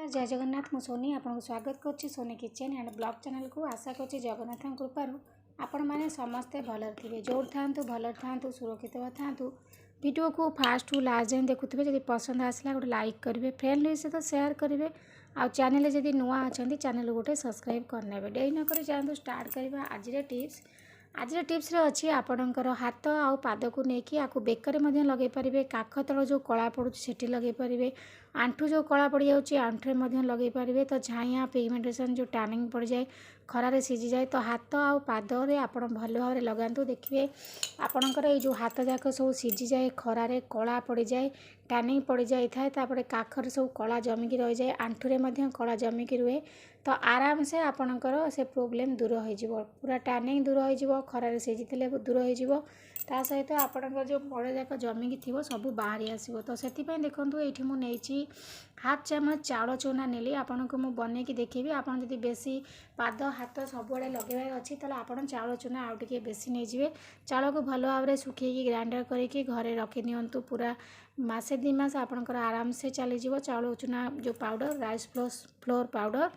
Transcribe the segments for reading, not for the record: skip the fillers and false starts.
नमस्कार जय जगन्नाथ मु सोनी आपको स्वागत करुच्ची Soni kitchen and blog channel को आशा करुच्ची जगन्नाथ कृपार आपण मैंने समस्ते भल थे जो था भल था सुरक्षित था वीडियो को फास्ट टू लास्ट जाए देखुए जब पसंद आसला गोटे लाइक करेंगे फ्रेंड सहित सेयार करेंगे आ चैनल जब नुआ अच्छा चैनल गोटे सब्सक्राइब करने डेरी नक चाहूँ स्टार्ट करवा आज टिप्स अच्छी आपणकर हाथ आउ पाद को लेकिन आपको बेकर लगे पारे काख तल जो कला पड़ू से लगे पारे आंठू जो कला पड़ जाऊँगी आंठू में लगे पारे तो झाइया पिगमेंटेशन जो टैनिंग पड़ जाए खरारे सीझी जाए तो हाथ आउ पादे आप भल भाव लगातु देखिए आपणकर ये जो हाथ जाक सब सीझी जाए खरारे कला पड़ जाए टैनिंग पड़ जाए तापर काखर सब कला जमिकी रही जाए आंठू में कला जमिकी रुए तो आराम से आपणकर से प्रोब्लेम दूर हो पूरा टैनिंग दूर हो खरारे सीझी दूर हो ता सहित आपणकर जो मल जाक जमिकी थी सब बाहरी आसो तो से देखो ये मुझे हाफ चामच चाउल चूना नेली आपन को बनईकी देखी आपन जब बेसी पाद हाथ सबुआड़े लगेबार अच्छी ताले आपन चाउल चूना आउ टिके बेसी नहीं जाए चाउल को भल भाव में सुखी ग्राइंडर करके घरे रखी नियंतु पूरा मासे 2 मास आपनकर आराम से चली जीवो चाउल चूना जो पाउडर राइस फ्लोर पाउडर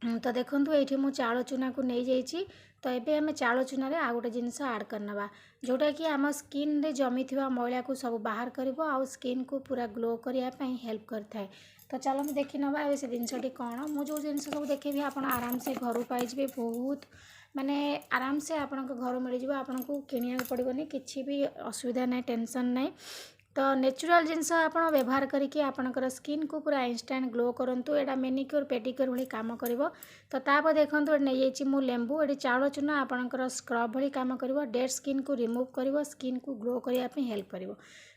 तो देखो ये मुझे चाउल चूना को नहीं जाइए तो ये आम चाउल चूना आ गोटे जिनस आड करना जोटा कि आम स्किन रे जमी थी मैला को सब बाहर कर स्किन को पूरा ग्लो करने हेल्प करता तो चलो मैं देखी नवा से जिनसटी कौन मुझे जिनस सब देखेबी आप आराम से घर पाइबे बहुत माने आराम से आपण घर मिल जाए आपन को किनिया पड़ोनी किसी भी असुविधा ना टेंशन ना तो नेचुरल जिनस आप व्यवहार करके आपणकर स्किन को पूरा इंस्टांट ग्लो करूँ एटा मेनिक्योर पेडिक्योर भाई काम कर तो तापर देखो नहीं जाइए लेंबू ये चाउल चूना आपणकर स्क्रब भाई काम कर डेड स्किन को रिमूव कर स्किन को ग्लो करने हेल्प कर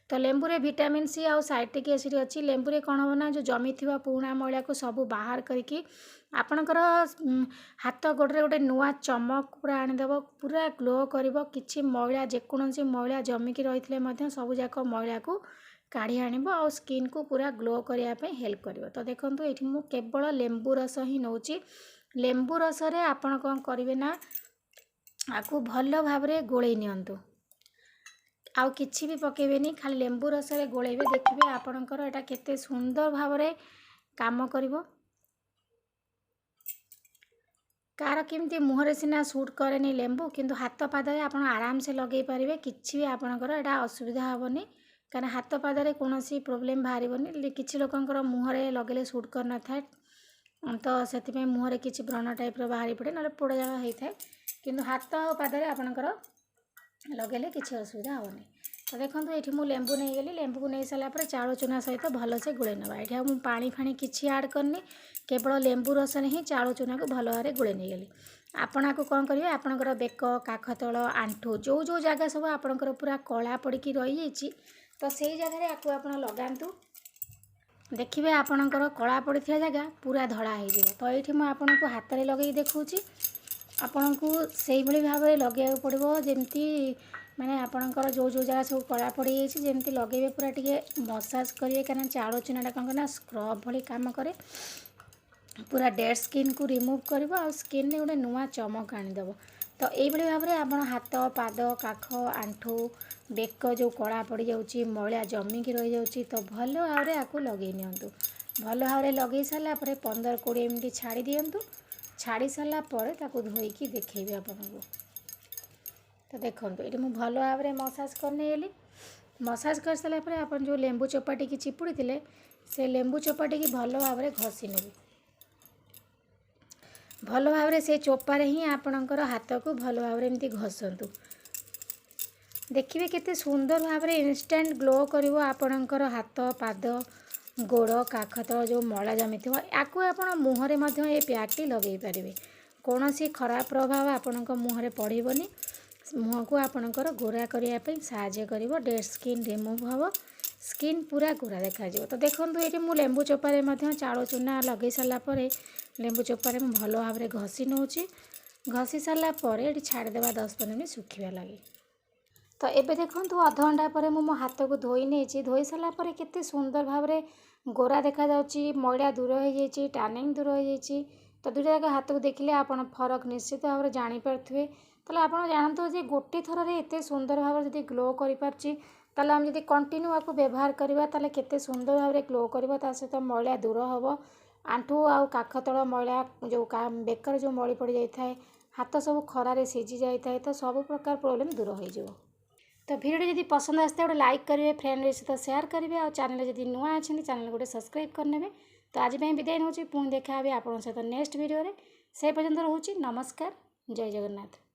तो लेंबू रे विटामिन सी आउ साइट्रिक एसिड अच्छी लेंबू रे कौन हम ना जो जमी थी पुराणा मैला को सब बाहर करके आपणकर हाथ गोड़े गोटे नुआ चमक पूरा आनीदेव पूरा ग्लो कर कि मैला जेकोसी मैला जमिकी रही सब जाक मैला को काढ़ी आनिब आ स्किन को पूरा ग्लो करने हेल्प कर तो देखो ये केवल लेंबू रस ही नौची लेंबू रस रे आपन कौन करेंगे ना आपको भल भाव में गोले नियंतु आउ किछि भी पकेबेनी खाली लेंबू रस रे गोलेबे देखिए आपणकर एटा केते सुंदर भाव में काम करिवो कार केमती मुहरे सिना सूट करेनी लेंबू किंतु हाथ पादरे आप आराम से लगे पारे किछि भी आपणकर एटा असुविधा हेनी कारण हाथ पादरे कौन प्रोब्लेम बाहर किछि लोकंकर मुहरे लगेले सूट कर न था तो से मुहरे किछि व्रण टाइप बाहरी पड़े ना पोड़ जगह होता है किंतु हाथ और पादरे आपणकर लगेले किसी असुविधा हेनी तो देखो ये मुझे लेंबू नहीं गली लेंबू को नहीं सारापर चाउल चूना सहित भलसे गोले ना ये मुझे पानी फाणी किसी आड करनी केवल लेंबू रस ही चाउल चूना को भल भाव गोले नहीं गली आपण को कौन करेंगे आपणकर बेक काख तल आंठू जो जो जगह सब आपणकर पूरा कला पड़ी रही तो से जगह आपको आप लगातु देखिए आपणकर कला पड़ी जगह पूरा धड़ा हो तो ये मुझे आपको हाथ में लगे देखा आपण को से भाव में लगे पड़ो जमती माने आपणकर जो जो जगह सब कला पड़ जाती लगे पूरा टे मसाज करेंगे कारण चाउल चूनाटा कौन करना स्क्रब भाई काम करे पूरा डेड स्किन को रिमूव कर स्किन में गोटे नुआ चमक आनीदेव तो यही भाव में आप हाथ पाद काख आंठू बेक जो कला पड़ जाऊँगी मैला जमिकी रही जाऊँगी तो भल भाव में आपको लगे नियंतु भल भाव में लगे सारापर 15-20 मिनट छाड़ी दिंतु छाड़ी सारा पर ताको धोईकी देखेबी आपको तो देखो ये मुझे भल भाव में मसाज करने गली मसाज कर सारापर आप जो लेंबू चोपाटी की चिपुड़ी थे से लेंबू चोपाटी की भल भाव में घसी नेबी भल भाव में से चोपारे ही आपणकर हाथ को भल भाव में एमती घसतु देखिए केते सुंदर भाव में इंस्टेंट ग्लो करिवो आपणकर हाथ पाद गोड़ काख तल जो मला जमी थो आपको आप मुहरे ये पैकटी लगे पारे कौन सी खराब प्रभाव आपण मुहरे पड़ोनी मुह को आपणकर गोरा करने साहाय्य कर डेड स्किन रिमूव हम स्किन पूरा गोरा देखा तो देखो ये मुझे लेंबू चोपारे चाउल चूना लगे सारापर लेंबू चोपारे मुझे भल भाव में घसी नौची घसी सारापर ये छाड़देवा 10-15 मिनट सुखा लगे तो ये देखो अध घंटा पर मो हाथ को धोई नहीं धोई सारापर केते सुंदर भाव में गोरा देखा जाउची मैला दूर हो जाइए टैनिंग दूर हो जाइए तो दुईटा जाक हाथ को देखिले आपण फरक निश्चित भाव में जानीपारे तो आप जानते जे गोटे थर एत सुंदर भाव जब ग्लो कर ताले हम जदि कंटिन्यू आपको व्यवहार करवा ताले केते सुंदर भाव ग्लो करबो ता सहित मैला दूर हम आंठू आ काखतल मैला जो बेकर जो मली पड़ जाए हाथ सब खरारे सीझी जाए तो सब प्रकार प्रोब्लेम दूर हो। तो वीडियो जदि पसंद आसता गोटे लाइक करेंगे, फ्रेंड सहित शेयर करेंगे और चैनल जदि नुआ अच्छे चैनल गोटे सब्सक्राइब करने। तो आज विदाय नौ पुणी देखा आप सहित नेक्स्ट वीडियो से पर्यंत रोचे। नमस्कार, जय जगन्नाथ।